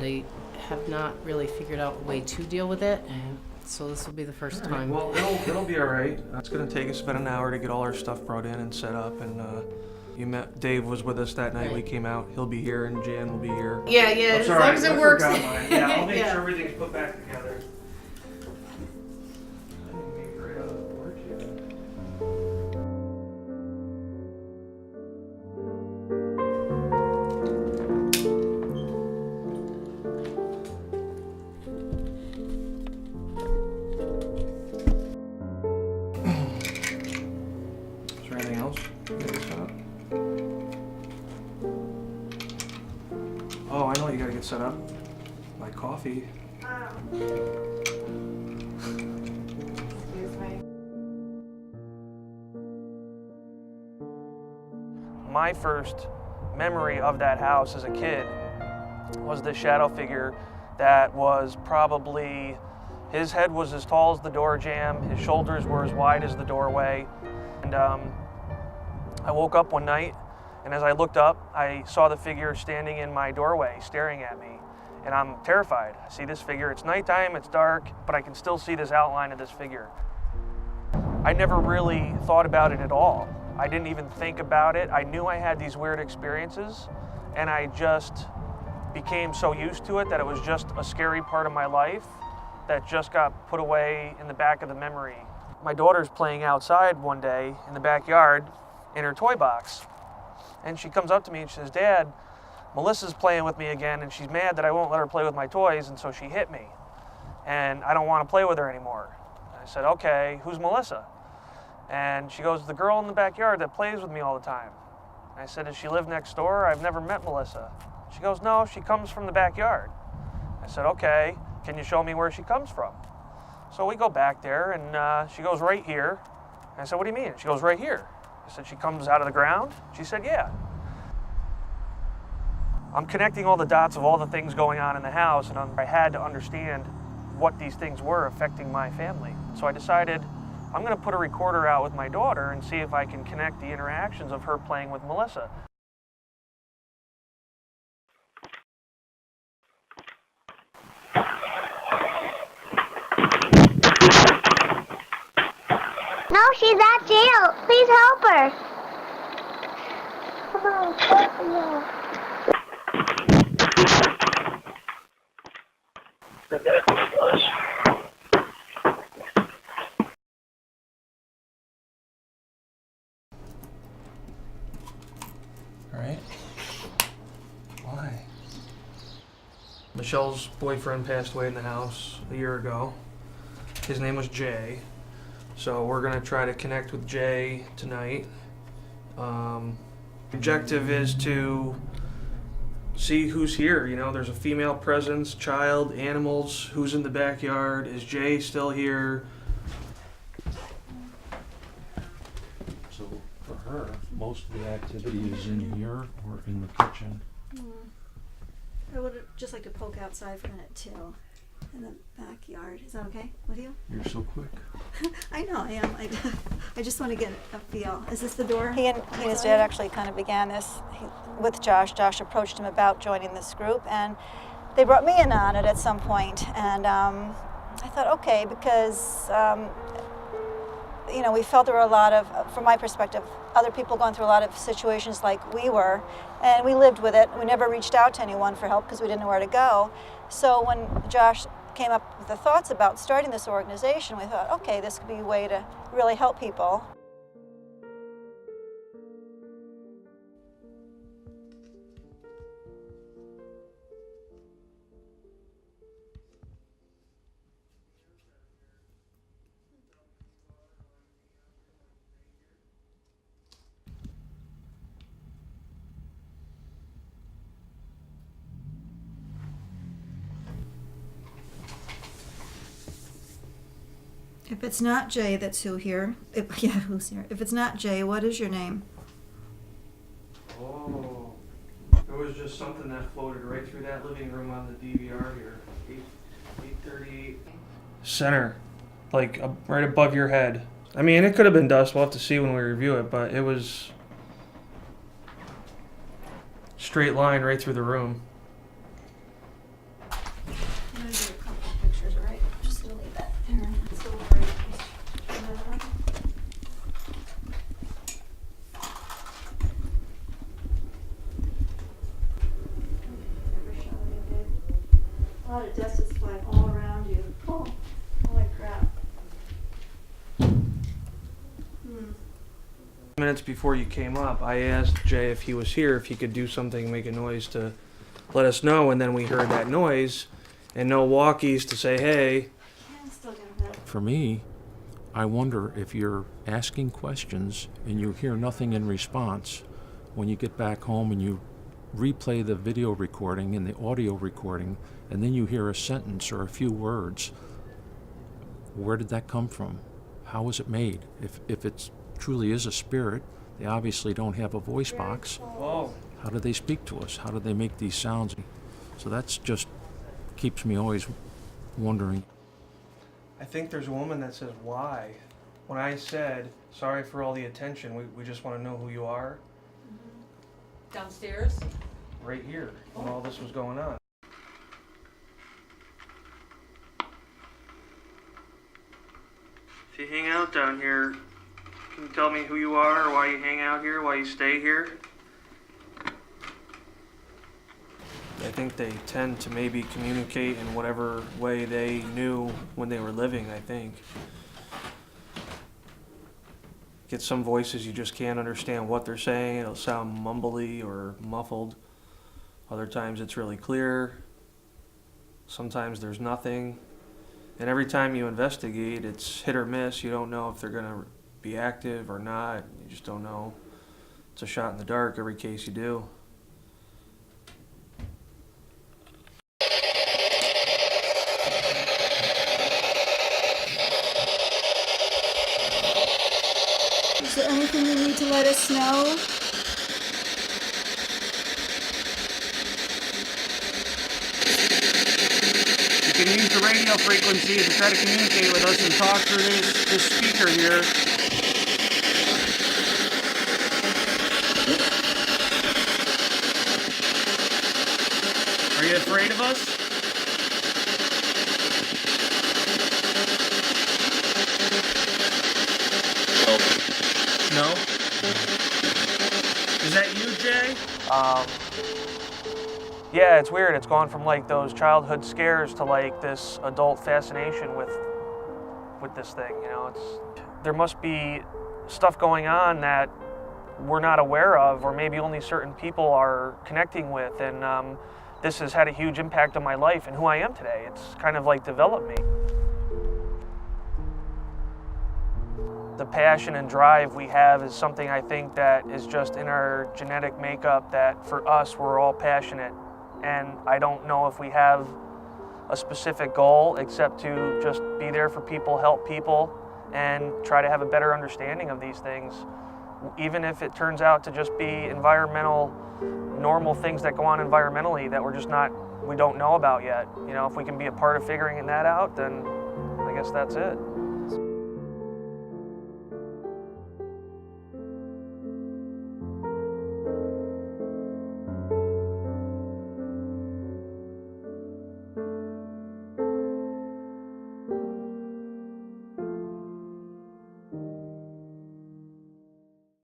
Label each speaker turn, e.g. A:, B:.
A: really have not really figured out a way to deal with it. So this will be the first time.
B: Well, it'll be all right. It's gonna take us about an hour to get all our stuff brought in and set up. And you met Dave was with us that night. We came out. He'll be here, and Jan will be here.
A: Yeah, as long as it works.
B: Yeah, I'll make sure everything's put back together. Oh, I know what you gotta get set up. My coffee.
C: Excuse me.
B: My first memory of that house as a kid was the shadow figure that was probably, his head was as tall as the door jamb, his shoulders were as wide as the doorway. And I woke up one night, and as I looked up, I saw the figure standing in my doorway, staring at me. And I'm terrified. I see this figure, it's nighttime, it's dark, but I can still see this outline of this figure. I never really thought about it at all. I didn't even think about it. I knew I had these weird experiences, and I just became so used to it that it was just a scary part of my life that just got put away in the back of the memory. My daughter's playing outside one day in the backyard in her toy box. And she comes up to me and she says, "Dad, Melissa's playing with me again, and she's mad that I won't let her play with my toys, and so she hit me. And I don't want to play with her anymore." I said, "Okay, who's Melissa?" And she goes, "The girl in the backyard that plays with me all the time." I said, "Does she live next door? I've never met Melissa." She goes, "No, she comes from the backyard." I said, "Okay, can you show me where she comes from?" So we go back there, and she goes, "Right here." And I said, "What do you mean?" She goes, "Right here." I said, "She comes out of the ground?" She said, "Yeah." I'm connecting all the dots of all the things going on in the house, and I had to understand what these things were affecting my family. So I decided I'm going to put a recorder out with my daughter and see if I can connect the interactions of her playing with Melissa.
D: No, she's at jail. Please help her. Come on, help me.
B: All right. Why? Michelle's boyfriend passed away in the house a year ago. His name was Jay. So we're gonna try to connect with Jay tonight. The objective is to see who's here. You know, there's a female presence, child, animals, who's in the backyard, is Jay still here?
E: So for her, most of the activity is in here or in the kitchen.
F: I would just like to poke outside for a minute too, in the backyard. Is that okay with you?
E: You're so quick.
F: I know I am. I just want to get a feel. Is this the door?
G: He and his dad actually kind of began this with Josh. Josh approached him about joining this group, and they brought me in on it at some point. And I thought, okay, because you know, we felt there were a lot of, from my perspective, other people going through a lot of situations like we were, and we lived with it. We never reached out to anyone for help because we didn't know where to go. So when Josh came up with the thoughts about starting this organization, we thought, okay, this could be a way to really help people.
F: If it's not Jay, that's who here. Who's here? If it's not Jay, what is your name?
B: Oh, it was just something that floated right through that living room on the DVR here. 838. Center, like right above your head. I mean, it could have been dust. We'll have to see when we review it, but it was straight line right through the room.
F: lot of dust is flying all around you. Oh, holy crap.
B: Minutes before you came up, I asked Jay if he was here, if he could do something, make a noise to let us know, and then we heard that noise, and no walkies to say, hey.
F: I'm still gonna hit.
E: For me, I wonder if you're asking questions and you hear nothing in response, when you get back home and you replay the video recording and the audio recording, and then you hear a sentence or a few words, where did that come from? How was it made? If it's truly is a spirit, they obviously don't have a voice box.
B: Whoa.
E: How do they speak to us? How do they make these sounds? So that's just keeps me always wondering.
B: I think there's a woman that says, why? When I said, sorry for all the attention, we just want to know who you are,
C: Downstairs?
B: right here, when all this was going on. If you hang out down here, can you tell me who you are, or why you hang out here, why you stay here? I think they tend to maybe communicate in whatever way they knew when they were living, I think. Get some voices you just can't understand what they're saying. It'll sound mumbly or muffled. Other times it's really clear. Sometimes there's nothing. And every time you investigate, it's hit or miss. You don't know if they're gonna be active or not. You just don't know. It's a shot in the dark every case you do.
F: Is there anything you need to let us know?
B: You can use the radio frequency to try to communicate with us and talk through this speaker here. Are you afraid of us? No? Is that you, Jay? Yeah, it's weird. It's gone from like those childhood scares to like this adult fascination with this thing, you know. There must be stuff going on that we're not aware of, or maybe only certain people are connecting with, and this has had a huge impact on my life and who I am today. It's kind of like developed me. The passion and drive we have is something I think that is just in our genetic makeup, that for us, we're all passionate. And I don't know if we have a specific goal except to just be there for people, help people, and try to have a better understanding of these things. Even if it turns out to just be environmental, normal things that go on environmentally that we don't know about yet. You know, if we can be a part of figuring that out, then I guess that's it.